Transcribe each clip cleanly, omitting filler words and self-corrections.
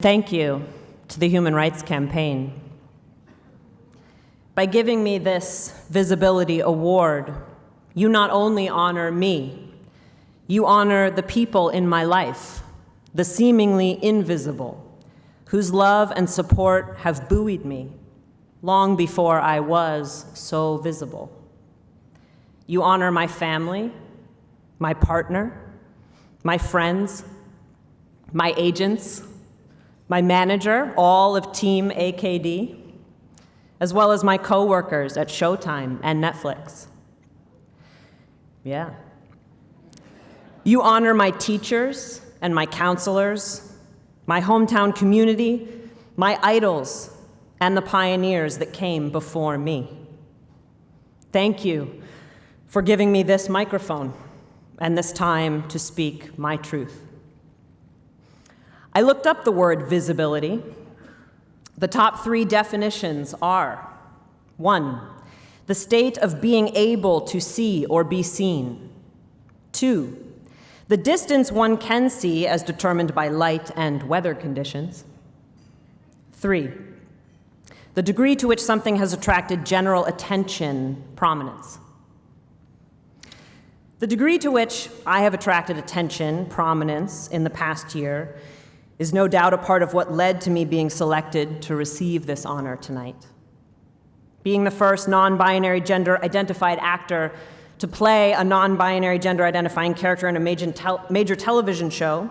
Thank you to the Human Rights Campaign. By giving me this visibility award, you not only honor me, you honor the people in my life, the seemingly invisible, whose love and support have buoyed me long before I was so visible. You honor my family, my partner, my friends, my agents, my manager, all of Team AKD, as well as my coworkers at Showtime and Netflix. Yeah. You honor my teachers and my counselors, my hometown community, my idols, and the pioneers that came before me. Thank you for giving me this microphone and this time to speak my truth. I looked up the word visibility. The top 3 definitions are: 1, the state of being able to see or be seen. 2, the distance one can see as determined by light and weather conditions. 3, the degree to which something has attracted general attention, prominence. The degree to which I have attracted attention, prominence in the past year is no doubt a part of what led to me being selected to receive this honor tonight. Being the first non-binary gender-identified actor to play a non-binary gender-identifying character in a major television show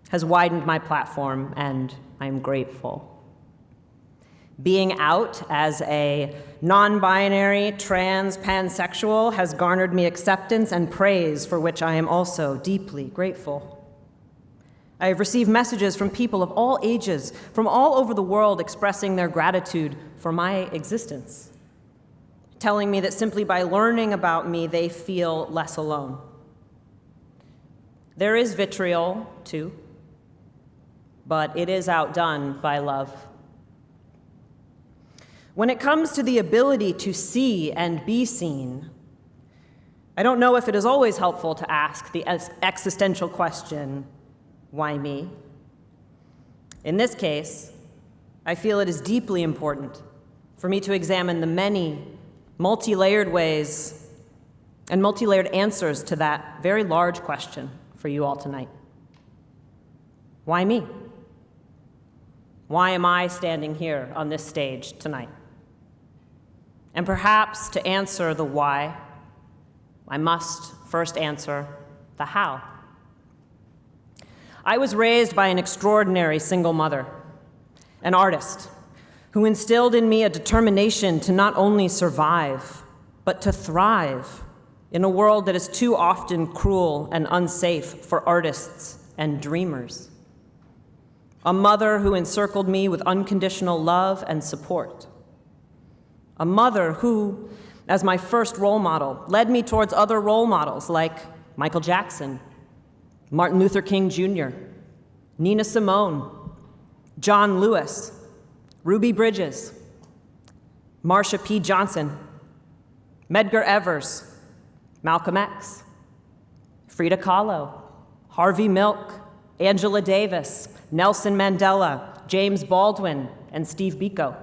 has widened my platform, and I am grateful. Being out as a non-binary, trans, pansexual has garnered me acceptance and praise, for which I am also deeply grateful. I have received messages from people of all ages, from all over the world, expressing their gratitude for my existence, telling me that simply by learning about me, they feel less alone. There is vitriol, too, but it is outdone by love. When it comes to the ability to see and be seen, I don't know if it is always helpful to ask the existential question, why me? In this case, I feel it is deeply important for me to examine the many multi-layered ways and multi-layered answers to that very large question for you all tonight. Why me? Why am I standing here on this stage tonight? And perhaps to answer the why, I must first answer the how. I was raised by an extraordinary single mother, an artist, who instilled in me a determination to not only survive, but to thrive in a world that is too often cruel and unsafe for artists and dreamers. A mother who encircled me with unconditional love and support. A mother who, as my first role model, led me towards other role models like Michael Jackson, Martin Luther King Jr., Nina Simone, John Lewis, Ruby Bridges, Marsha P. Johnson, Medgar Evers, Malcolm X, Frida Kahlo, Harvey Milk, Angela Davis, Nelson Mandela, James Baldwin, and Steve Biko.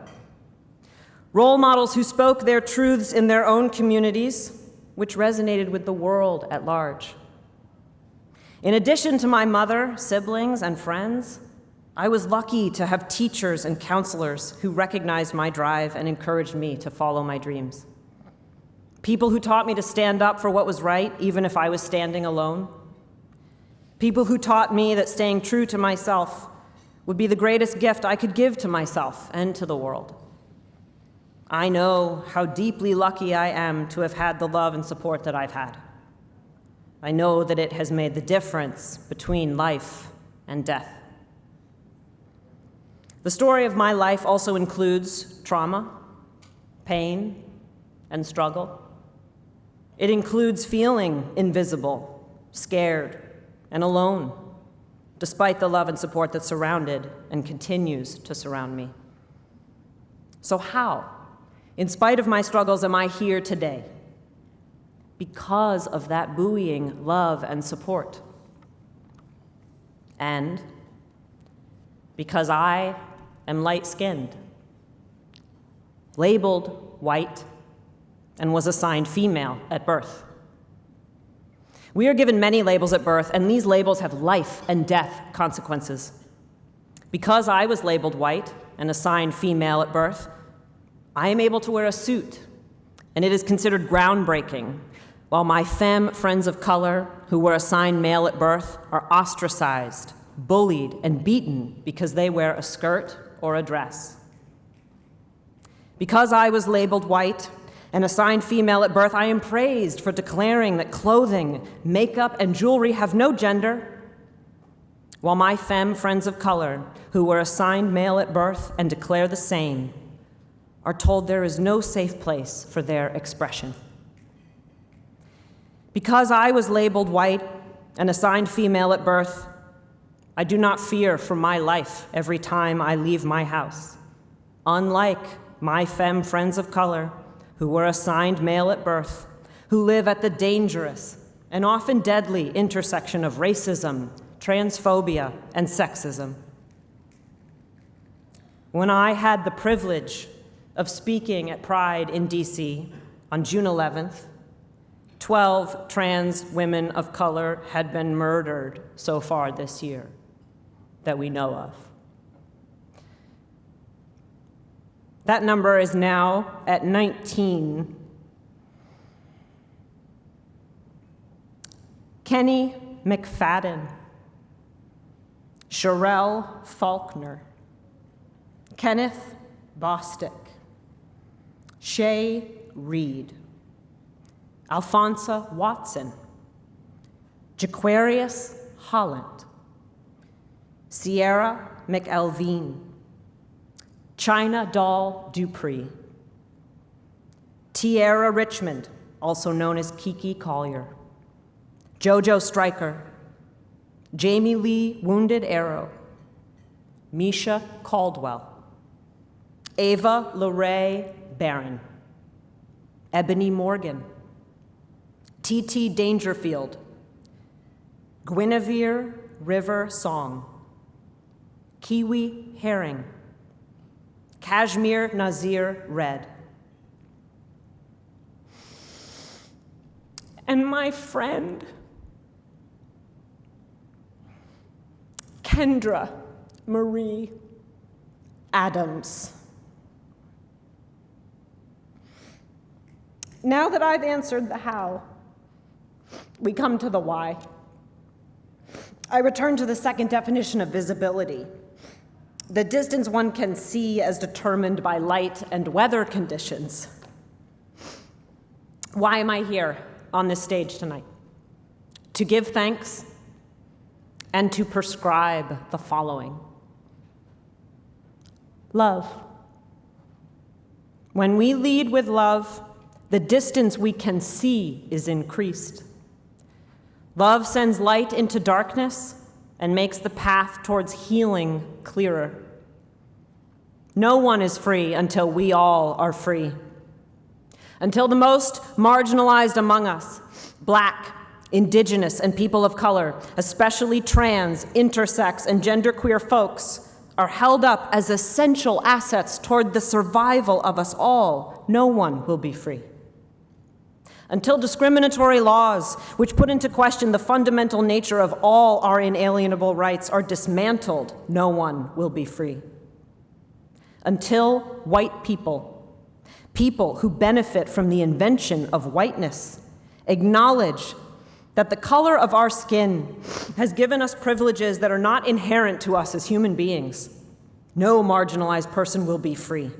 Role models who spoke their truths in their own communities, which resonated with the world at large. In addition to my mother, siblings, and friends, I was lucky to have teachers and counselors who recognized my drive and encouraged me to follow my dreams. People who taught me to stand up for what was right, even if I was standing alone. People who taught me that staying true to myself would be the greatest gift I could give to myself and to the world. I know how deeply lucky I am to have had the love and support that I've had. I know that it has made the difference between life and death. The story of my life also includes trauma, pain, and struggle. It includes feeling invisible, scared, and alone, despite the love and support that surrounded and continues to surround me. So how, in spite of my struggles, am I here today? Because of that buoying love and support. And because I am light-skinned, labeled white, and was assigned female at birth. We are given many labels at birth, and these labels have life and death consequences. Because I was labeled white and assigned female at birth, I am able to wear a suit, and it is considered groundbreaking, while my femme friends of color who were assigned male at birth are ostracized, bullied, and beaten because they wear a skirt or a dress. Because I was labeled white and assigned female at birth, I am praised for declaring that clothing, makeup, and jewelry have no gender, while my femme friends of color who were assigned male at birth and declare the same are told there is no safe place for their expression. Because I was labeled white and assigned female at birth, I do not fear for my life every time I leave my house, unlike my femme friends of color who were assigned male at birth, who live at the dangerous and often deadly intersection of racism, transphobia, and sexism. When I had the privilege of speaking at Pride in DC on June 11th, 12 trans women of color had been murdered so far this year that we know of. That number is now at 19. Kenny McFadden, Sherelle Faulkner, Kenneth Bostick, Shay Reed, Alfonso Watson, Jaquarius Holland, Sierra McElveen, China Doll Dupree, Tiara Richmond, also known as Kiki Collier, Jojo Stryker, Jamie Lee Wounded Arrow, Misha Caldwell, Ava LeRae Barron, Ebony Morgan, T.T. Dangerfield, Guinevere River Song, Kiwi Herring, Kashmir Nazir Red, and my friend, Kendra Marie Adams. Now that I've answered the how, we come to the why. I return to the second definition of visibility, the distance one can see as determined by light and weather conditions. Why am I here on this stage tonight? To give thanks and to prescribe the following. Love. When we lead with love, the distance we can see is increased. Love sends light into darkness and makes the path towards healing clearer. No one is free until we all are free. Until the most marginalized among us, Black, Indigenous, and people of color, especially trans, intersex, and genderqueer folks, are held up as essential assets toward the survival of us all, no one will be free. Until discriminatory laws, which put into question the fundamental nature of all our inalienable rights, are dismantled, no one will be free. Until white people, people who benefit from the invention of whiteness, acknowledge that the color of our skin has given us privileges that are not inherent to us as human beings, no marginalized person will be free,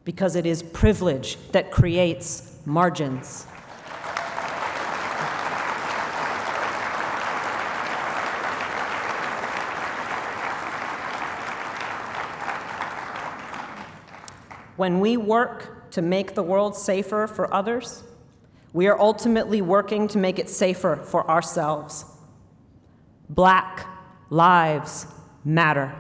because it is privilege that creates margins. When we work to make the world safer for others, we are ultimately working to make it safer for ourselves. Black lives matter.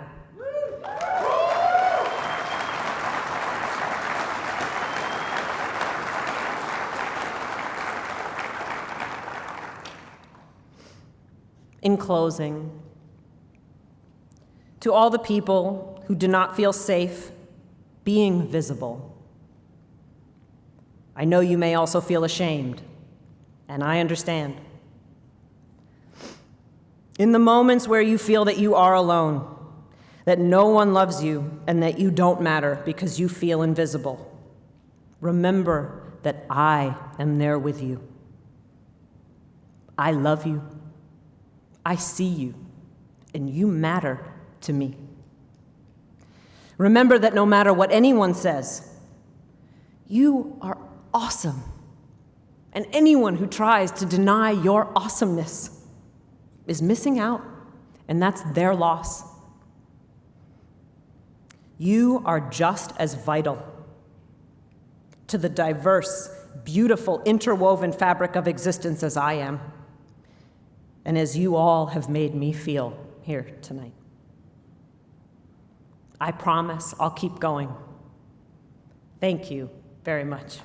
In closing, To all the people who do not feel safe being visible, I know you may also feel ashamed, and I understand. In the moments where you feel that you are alone, that no one loves you, and that you don't matter because you feel invisible, remember that I am there with you. I love you. I see you, and you matter to me. Remember that no matter what anyone says, you are awesome. And anyone who tries to deny your awesomeness is missing out, and that's their loss. You are just as vital to the diverse, beautiful, interwoven fabric of existence as I am, and as you all have made me feel here tonight. I promise I'll keep going. Thank you very much.